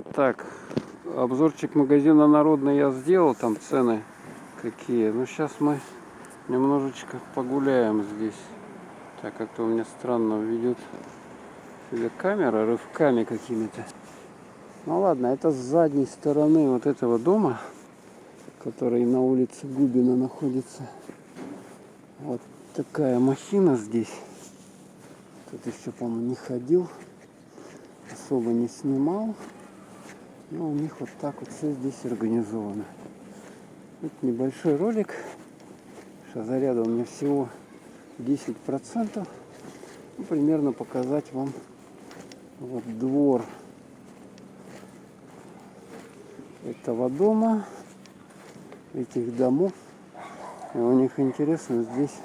Так, обзорчик магазина Народный я сделал, там цены какие. Но сейчас мы немножечко погуляем здесь. Так, как-то у меня странно ведет себя камера рывками какими-то. Ну ладно, это с задней стороны вот этого дома, который на улице Губина находится. Вот такая махина здесь. Тут еще, по-моему, не ходил, особо не снимал. Но у них вот так вот все здесь организовано. Это небольшой ролик. Что заряда у меня всего 10%. Ну, примерно показать вам вот двор этого дома, этих домов. И у них интересно, здесь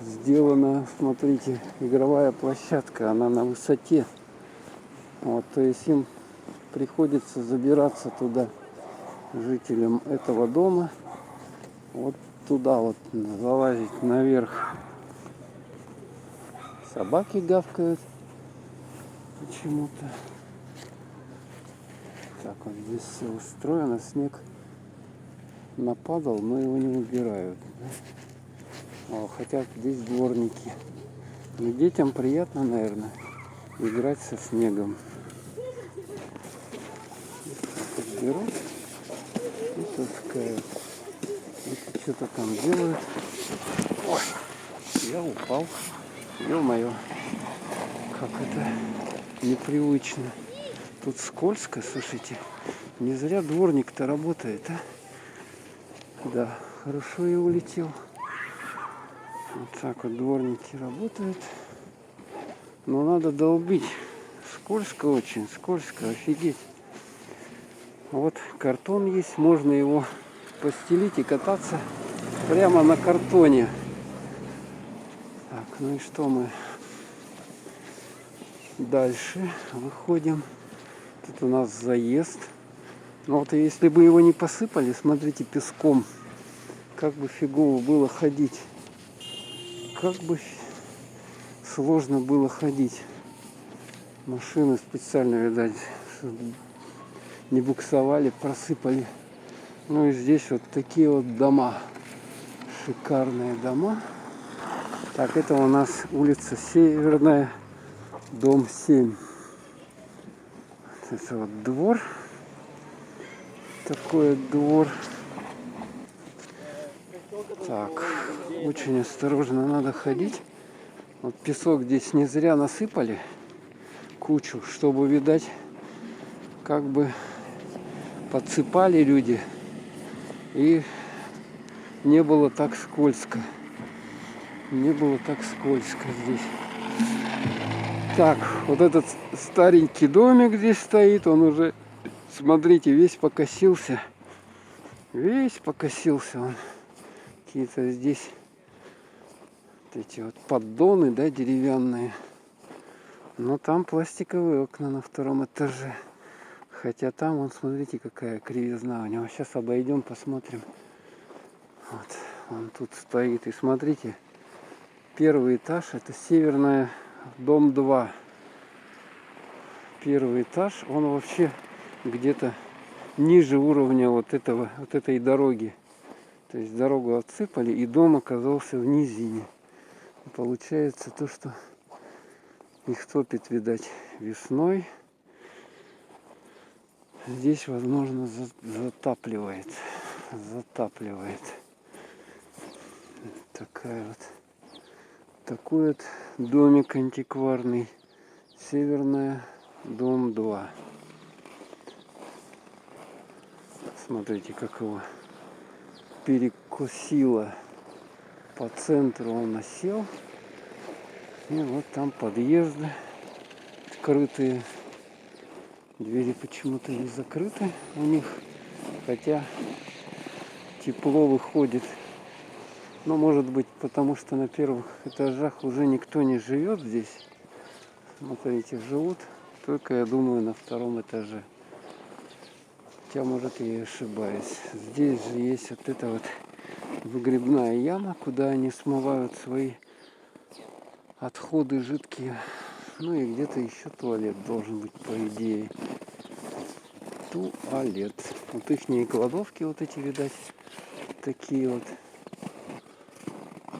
сделана, смотрите, игровая площадка, она на высоте. Вот, то есть им приходится забираться туда, жителям этого дома, вот туда вот залазить наверх. Собаки гавкают почему-то. Так вот здесь все устроено, снег нападал, но его не убирают. Хотя здесь дворники. Но детям приятно, наверное, играть со снегом. Берут и таскают. Это что-то там делают. Ой, я упал. Ё-моё, как это непривычно. Тут скользко, слушайте. Не зря дворник-то работает, а? Да, хорошо я улетел. Вот так вот дворники работают. Но надо долбить. Скользко очень, скользко, офигеть. Вот картон есть, можно его постелить и кататься прямо на картоне. Так, ну и что мы дальше выходим. Тут у нас заезд. Но вот если бы его не посыпали, смотрите, песком, как бы фигово было ходить. Как бы сложно было ходить. Машины специально, видать, не буксовали, просыпали. Ну и здесь вот такие вот дома. Шикарные дома. Так, это у нас улица Северная, дом 7. Это вот двор. Такой двор. Так, очень осторожно надо ходить. Вот песок здесь не зря насыпали кучу, чтобы, видать, как бы подсыпали люди и не было так скользко. Не было так скользко здесь. Так, вот этот старенький домик здесь стоит, он уже, смотрите, весь покосился. Весь покосился он. Какие-то здесь вот эти вот поддоны, да, деревянные. Но там пластиковые окна на втором этаже. Хотя там, вон, смотрите, какая кривизна у него. Сейчас обойдем, посмотрим. Вот, он тут стоит. И смотрите, первый этаж, это Северная, дом 2. Первый этаж, он вообще где-то ниже уровня вот этой дороги. То есть дорогу отсыпали, и дом оказался в низине. И получается то, что их топит, видать, весной. Здесь, возможно, затапливает. Такой вот домик антикварный. Северная, дом 2. Смотрите, как его перекосило по центру, он осел. И вот там подъезды открытые. Двери почему-то не закрыты у них, хотя тепло выходит. Но может быть потому, что на первых этажах уже никто не живет здесь. Смотрите, живут только, я думаю, на втором этаже. Хотя, может, я и ошибаюсь. Здесь же есть вот эта вот выгребная яма, куда они смывают свои отходы жидкие. Ну и где-то еще туалет должен быть, по идее. туалет. Вот ихние кладовки вот эти, видать, такие вот.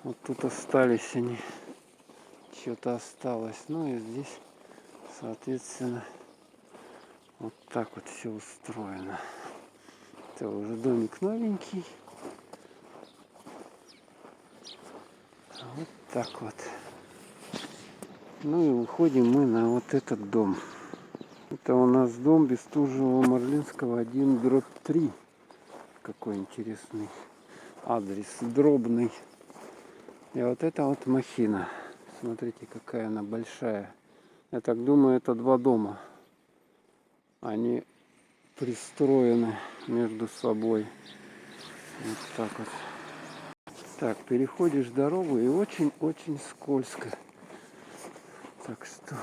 Вот тут остались они. Что-то осталось. Ну и здесь, соответственно, вот так вот все устроено. Это уже домик новенький. Вот так вот. Ну и выходим мы на вот этот дом. Это у нас дом Бестужева-Марлинского 1/3. Какой интересный адрес. Дробный. И вот это вот махина. Смотрите, какая она большая. Я так думаю, это 2 дома. Они пристроены между собой. Вот так вот. Так, переходишь дорогу и очень-очень скользко. Так что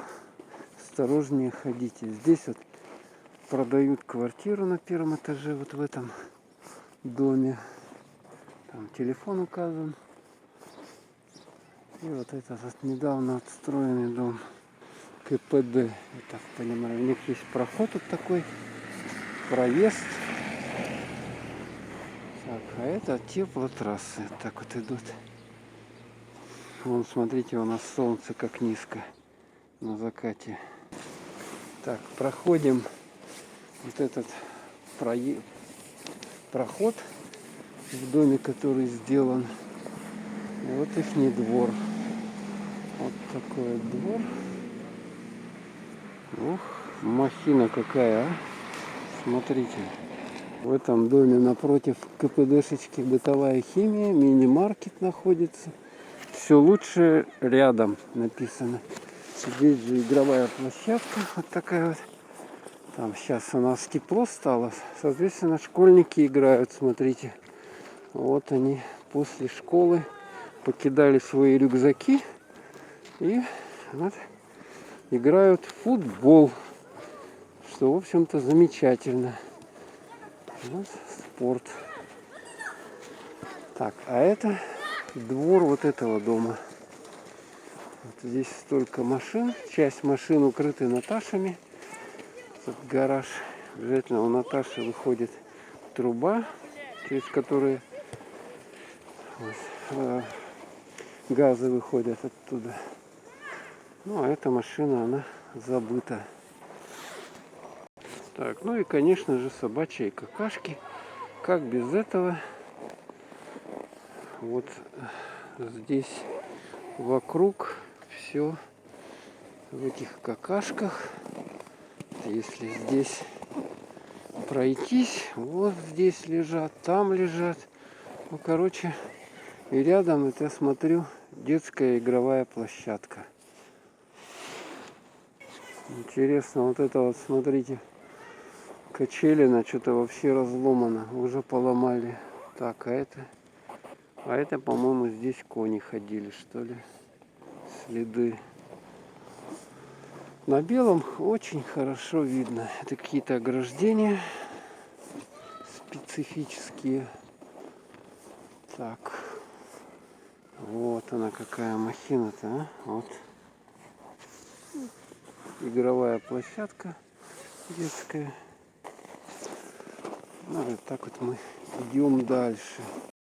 осторожнее ходите. Здесь вот продают квартиру на 1-м этаже, вот в этом доме. Там телефон указан. И вот этот вот недавно отстроенный дом КПД. Я так понимаю, у них есть проход вот такой, проезд. Так, а это теплотрассы. Вот так вот идут. Вон, смотрите, у нас солнце как низко на закате. Так, проходим вот этот проход в доме, который сделан. И вот ихний двор. Вот такой вот двор. Ух, махина какая, а? Смотрите. В этом доме напротив КПДшечки бытовая химия, мини-маркет находится. Все лучше рядом написано. Здесь же игровая площадка вот такая вот. Там сейчас у нас тепло стало. Соответственно, школьники играют, смотрите. Вот они после школы покидали свои рюкзаки и вот играют в футбол. Что, в общем-то, замечательно. Вот спорт. Так, а это двор вот этого дома. Вот здесь столько машин. Часть машин укрыты Наташами. Тут гараж. Обязательно у Наташи выходит труба, через которую газы выходят оттуда. Ну, а эта машина, она забыта. Так, ну и, конечно же, собачьи какашки. Как без этого? Вот здесь вокруг все в этих какашках. Если здесь пройтись, вот здесь лежат, там лежат. Ну, короче, и рядом, это я смотрю, детская игровая площадка. Интересно, вот это вот, смотрите, качелина что-то вообще разломана, уже поломали. Так, а это, по-моему, здесь кони ходили, что ли, следы. На белом очень хорошо видно. Это какие-то ограждения специфические. Так, вот она какая махина-то, а? Вот. Игровая площадка детская. Ну, вот так вот мы идем дальше.